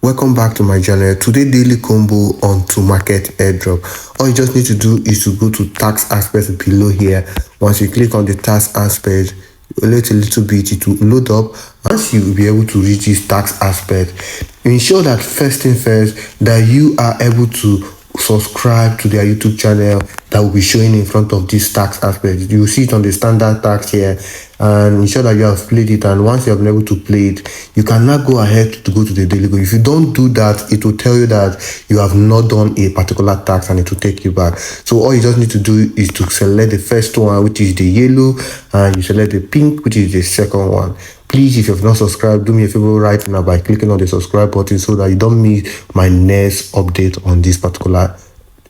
Welcome back to my channel. Today daily combo on Tomarket Airdrop. All you just need to do is to go to tax aspect below here. Once you click on the tax aspect, wait a little bit, it will load up. Once you will be able to reach this tax aspect, ensure that first thing first that you are able to subscribe to their YouTube channel that will be showing in front of this tax aspect. You will see it on the standard tax here, and ensure that you have played it. And once you have been able to play it, you can now go ahead to go to the daily goal. If you don't do that, it will tell you that you have not done a particular tax and it will take you back. So all you just need to do is to select the first one, which is the yellow, and you select the pink, which is the second one. Please, if you have not subscribed, do me a favor right now by clicking on the subscribe button so that you don't miss my next update on this particular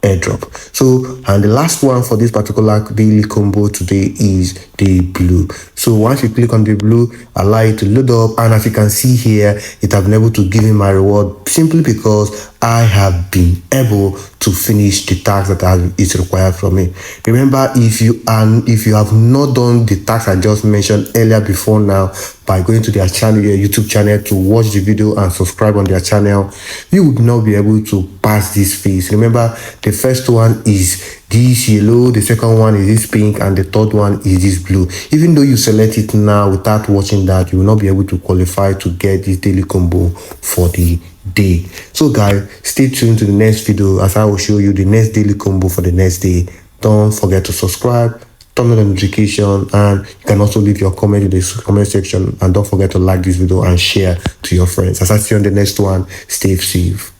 airdrop. So, and the last one for this particular daily combo today is the blue. So once you click on the blue, allow it to load up, and as you can see here, it has been able to give me my reward simply because I have been able to finish the task that is required from me. Remember, if you have not done the task I just mentioned earlier before now, by going to their channel, their YouTube channel, to watch the video and subscribe on their channel, you would not be able to pass this phase. Remember, the first one is this yellow, the second one is this pink, and the third one is this blue. Even though you select it now without watching that, you will not be able to qualify to get this daily combo for the day. So guys, stay tuned to the next video as I will show you the next daily combo for the next day. Don't forget to subscribe, turn on the notification, and you can also leave your comment in the comment section. And don't forget to like this video and share to your friends. As I see you on the next one, stay safe.